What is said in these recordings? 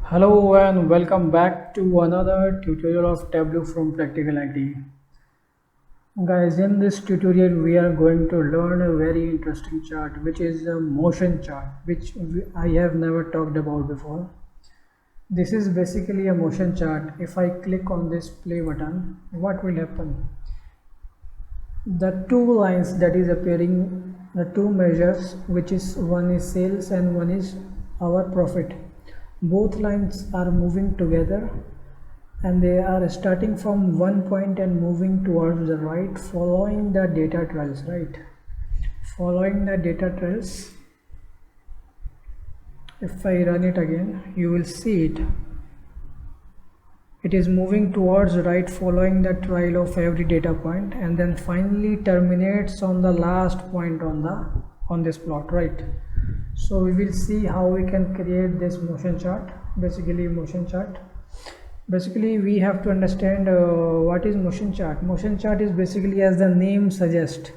Hello and welcome back to another tutorial of Tableau from Practical IT. Guys, in this tutorial we are going to learn a very interesting chart which is a motion chart which I have never talked about before. This is basically a motion chart. If I click on this play button, what will happen? The two lines that is appearing, the two measures, which is one is sales and one is our profit. Both lines are moving together and they are starting from one point and moving towards the right, following the data trails, right? Following the data trails. If I run it again, you will see it. It is moving towards right, following the trail of every data point, and then finally terminates on the last point on this plot, right? So we will see how we can create this motion chart. Basically we have to understand what is motion chart. Motion chart is basically, as the name suggests,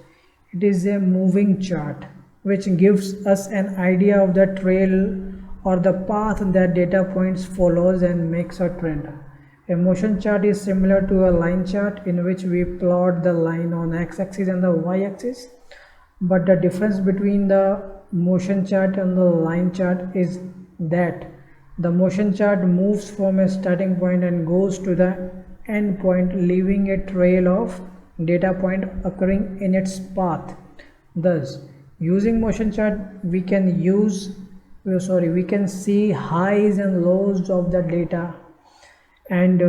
it is a moving chart which gives us an idea of the trail or the path that data points follows and makes a trend. A motion chart is similar to a line chart in which we plot the line on x-axis and the y-axis, but the difference between the motion chart and the line chart is that the motion chart moves from a starting point and goes to the end point, leaving a trail of data point occurring in its path. Thus, using motion chart we can see highs and lows of the data and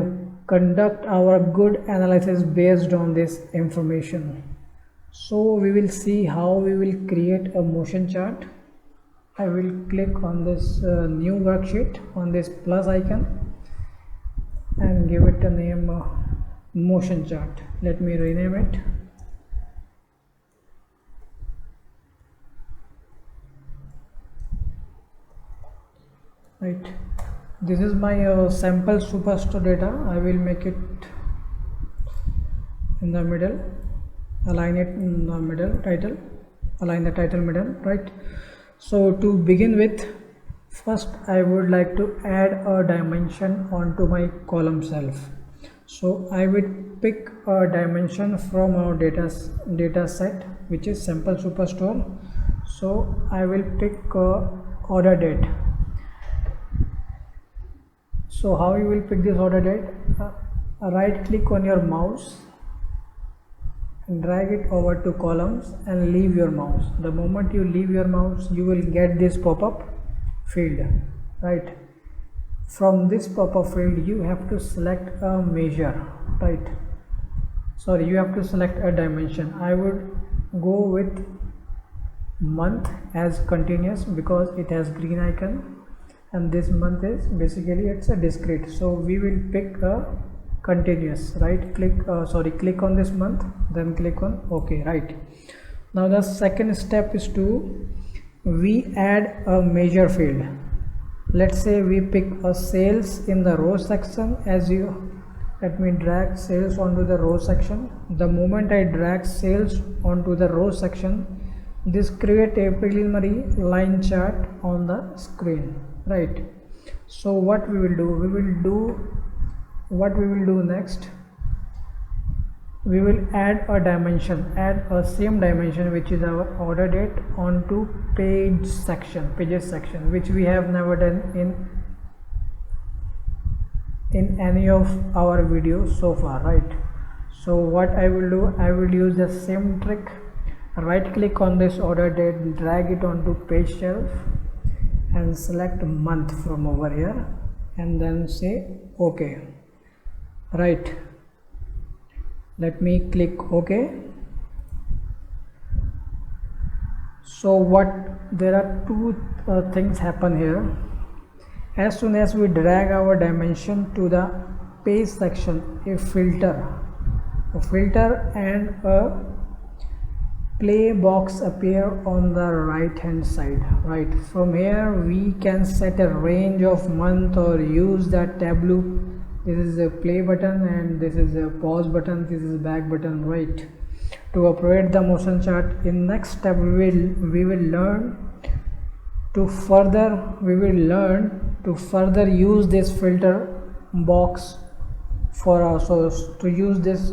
conduct our good analysis based on this information. So we will see how we will create a motion chart. I will click on this new worksheet on this plus icon and give it a name motion chart. Let me rename it. Right, this is my sample superstore data. I will make it in the middle, align it in the middle, align the title middle, right? So to begin with, first I would like to add a dimension onto my column self. So I would pick a dimension from our data set, which is sample superstore. So I will pick order date. So how you will pick this order date? Right click on your mouse and drag it over to columns and leave your mouse. The moment you leave your mouse, you will get this pop-up field, right? From this pop-up field you have to select a measure, right? Sorry, you have to select a dimension. I would go with month as continuous because it has green icon, and this month is basically it's a discrete, so we will pick a continuous. Right click on this month, then click on OK. Right now the second step is to we add a measure field. Let's say we pick a sales in the row section. Let me drag sales onto the row section. The moment I drag sales onto the row section, this create a preliminary line chart on the screen, right? So what we will do next, we will add a same dimension, which is our order date, onto pages section, which we have never done in any of our videos so far, right? So what I will do, I will use the same trick. Right click on this order date, drag it onto page shelf and select month from over here and then say OK. Right, let me click OK. So there are two things happen here. As soon as we drag our dimension to the page section, a filter and a play box appear on the right hand side, right? From here we can set a range of month or use that Tableau. This is a play button and this is a pause button, this is a back button, right? To operate the motion chart, in next step we will learn to to further use this filter box for so to use this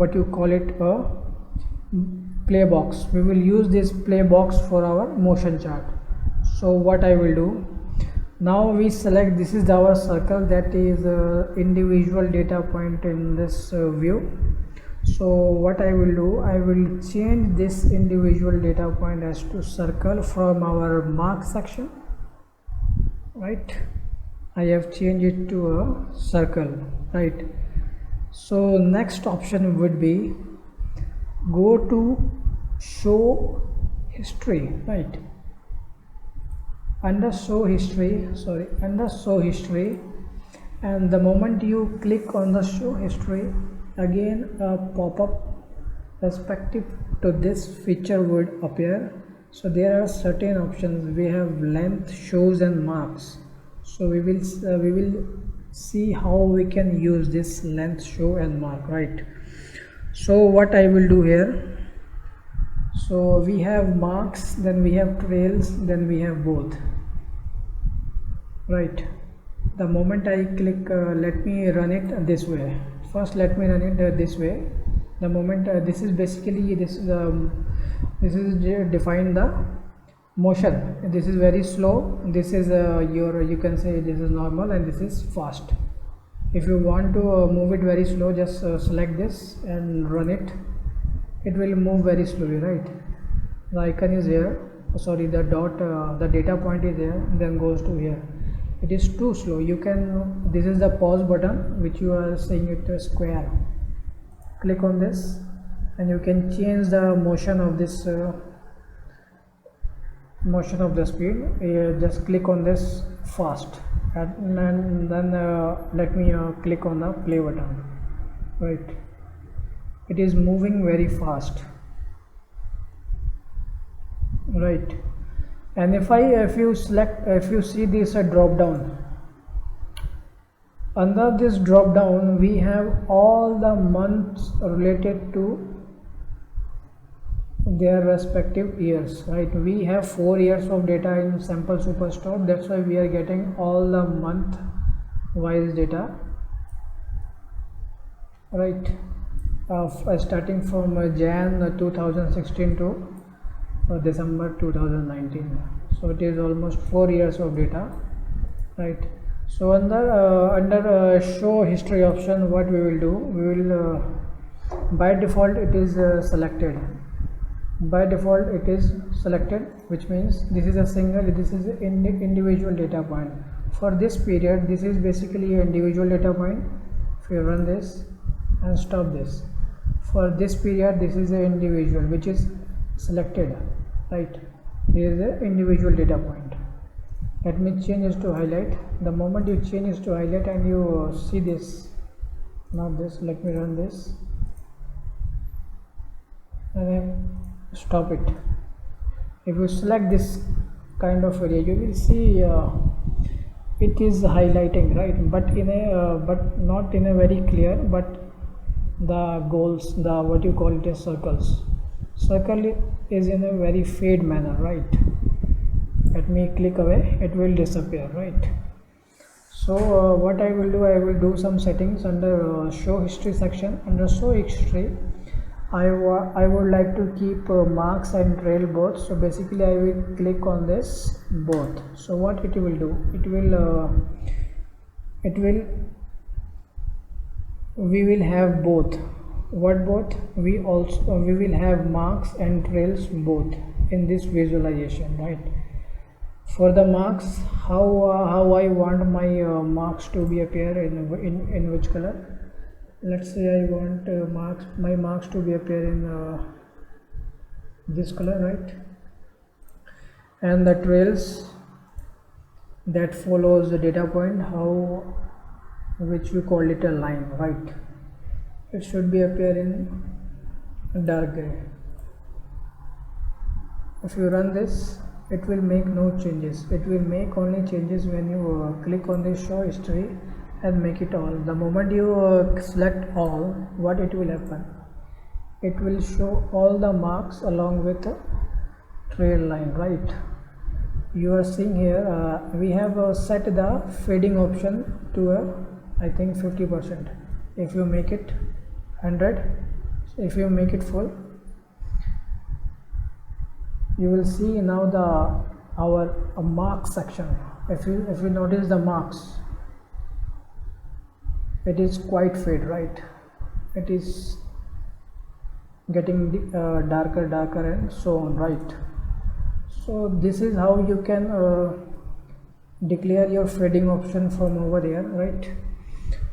what you call it play box, we will use this play box for our motion chart. So what I will do now, we select this is our circle, that is individual data point in this view. So what I will do, I will change this individual data point as to circle from our mark section, right? I have changed it to a circle, right? So next option would be go to show history, right? Under show history, and the moment you click on the show history, again a pop-up respective to this feature would appear. So there are certain options. We have length, shows and marks. So we will see how we can use this length, show and mark, right? So what I will do here, so we have marks, then we have trails, then we have both, right? The moment I click, let me run it this way. First let me run it this way. The moment this is basically this is define the motion. This is very slow, this is you can say this is normal, and this is fast. If you want to move it very slow, just select this and run it. It will move very slowly, right? The icon is here, sorry, the dot the data point is there, then goes to here. It is too slow. You can, this is the pause button which you are saying it a square. Click on this and you can change the motion of this motion of the speed. Just click on this fast, and then let me click on the play button, right? It is moving very fast, right? And if you see this drop down, under this drop down we have all the months related to their respective years, right? We have 4 years of data in sample superstore, that's why we are getting all the month wise data, right? Starting from Jan 2016 to December 2019. So it is almost 4 years of data, right? So under show history option, what we will do, we will by default it is selected. By default it is selected, which means this is a single, this is an individual data point. For this period, this is basically an individual data point. If you run this and stop this, for this period this is an individual which is selected, right? Here is the individual data point. Let me change this to highlight. The moment you change this to highlight and you see this, not this, let me run this and then stop it. If you select this kind of area, you will see it is highlighting, right? But in a but not in a very clear, but the goals, the what you call it as circle is in a very fade manner, right? Let me click away, it will disappear, right? So what I will do, I will do some settings under show history section. Under show history, I would like to keep marks and trail both. So basically I will click on this both. So what it will do, we will have both. What both? We will have marks and trails both in this visualization, right? For the marks, how I want my marks to be appear in which color? Let's say I want my marks to be appear in this color, right? And the trails that follows the data point, which we call it a line, right? It should be appear in dark gray. If you run this, it will make no changes. It will make only changes when you click on the show history and make it all. The moment you select all, what it will happen? It will show all the marks along with a trail line, right? you are seeing here, we have set the fading option to I think 50%. If you make it 100, if you make it full, you will see now our marks section. If you notice the marks, it is quite fade, right? It is getting darker and so on, right? So this is how you can declare your fading option from over here, right?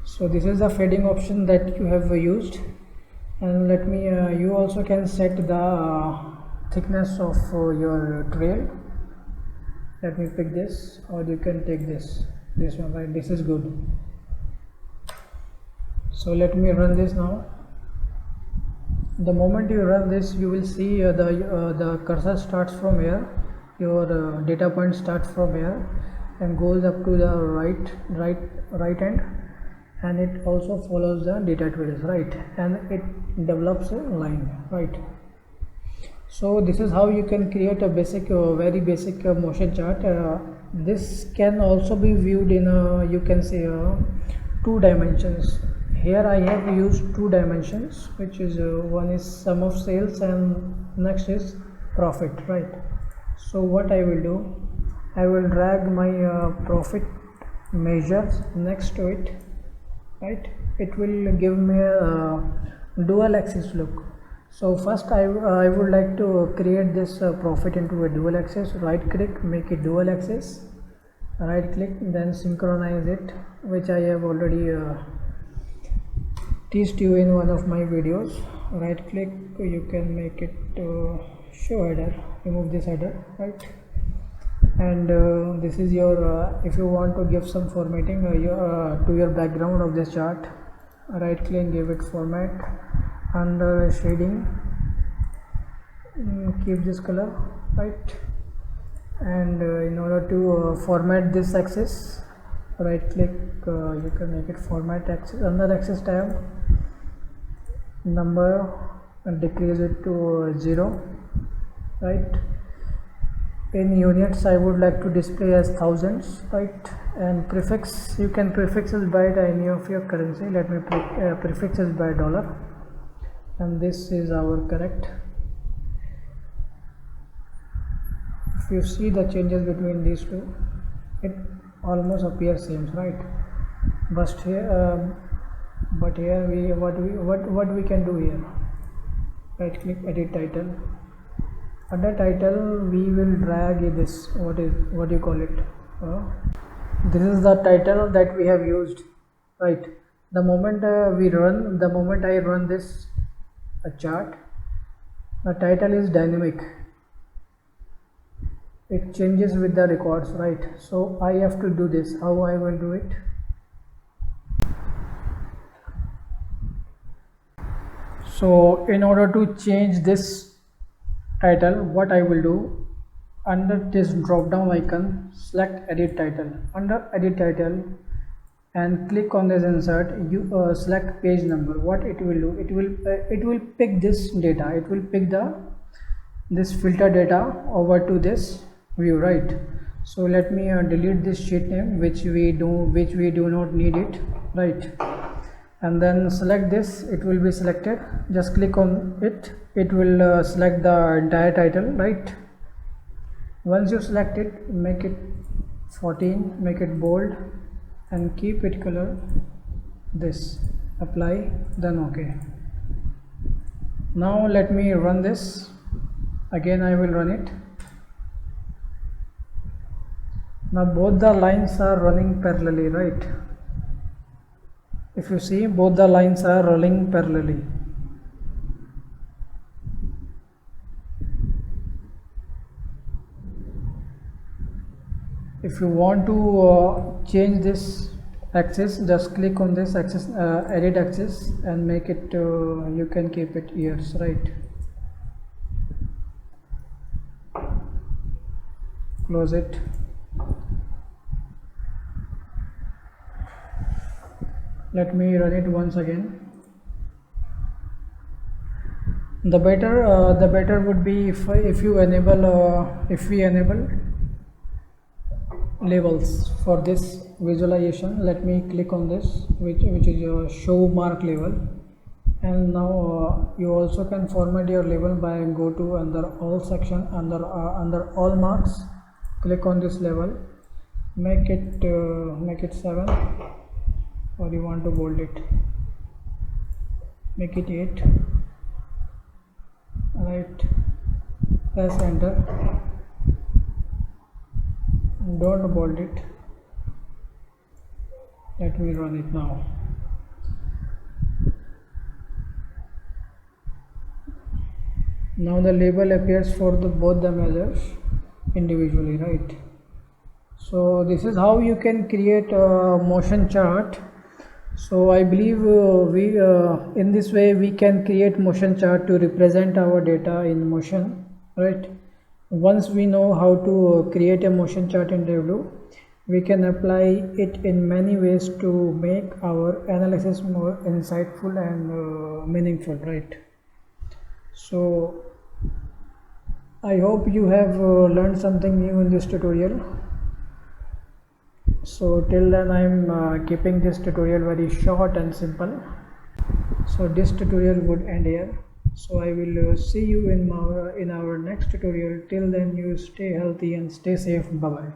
So this is the fading option that you have used, and let me you also can set the thickness of your trail. Let me pick this, or you can take this one, right? This is good. So let me run this now. The moment you run this, you will see the cursor starts from here, your data point starts from here and goes up to the right end, and it also follows the data trails, right? And it develops a line, right? So this is how you can create a basic very basic motion chart. This can also be viewed in you can say 2 dimensions. Here I have used 2 dimensions, which is one is sum of sales and next is profit, right? So what I will do, I will drag my profit measures next to it, right? It will give me a dual axis look. So first I would like to create this profit into a dual axis. Right click, make it dual axis, right click, then synchronize it, which I have already teased you in one of my videos. Right click, you can make it show header, remove this header, right? And this is your if you want to give some formatting to your background of this chart, right click, give it format. Under shading, keep this color, right? And in order to format this axis, right click, you can make it format axis. Under axis tab, number, and decrease it to 0, right? In units I would like to display as thousands, right? And prefix, you can prefix it by any of your currency. Let me prefix it by dollar, and this is our correct. If you see the changes between these two, it almost appears same, right? But here what we can do here, right click, edit title. Under title we will drag this, what do you call it, this is the title that we have used, right? The moment I run this chart, the title is dynamic, it changes with the records, right? So I have to do this. How I will do it? So in order to change this title, what I will do, under this drop down icon, select edit title. Under edit title and click on this insert, you select page number. What it will do, it will pick this data, it will pick this filter data over to this view, right? So let me delete this sheet name which we do not need it, right? And then select this, it will be selected. Just click on it, it will select the entire title, right? Once you select it, make it 14, make it bold and keep it color this, apply, then OK. Now let me run this again. I will run it. Now both the lines are running parallelly, right? If you see, both the lines are running parallelly. If you want to change this axis, just click on this axis, edit axis, and make it you can keep it years, right? Close it. Let me run it once again. The better would be if you enable if we enable labels for this visualization. Let me click on this, which is your show mark label. And now you also can format your label by go to under all section, under all marks, click on this label, make it 7, or you want to bold it, make it 8, right, press enter, don't bold it. Let me run it now. Now the label appears for both the measures individually, right? So this is how you can create a motion chart. So I believe we in this way we can create motion chart to represent our data in motion, right? Once we know how to create a motion chart in Tableau, we can apply it in many ways to make our analysis more insightful and meaningful, right? So I hope you have learned something new in this tutorial. So till then I'm keeping this tutorial very short and simple. So this tutorial would end here. So I will see you in our next tutorial. Till then, you stay healthy and stay safe. Bye bye.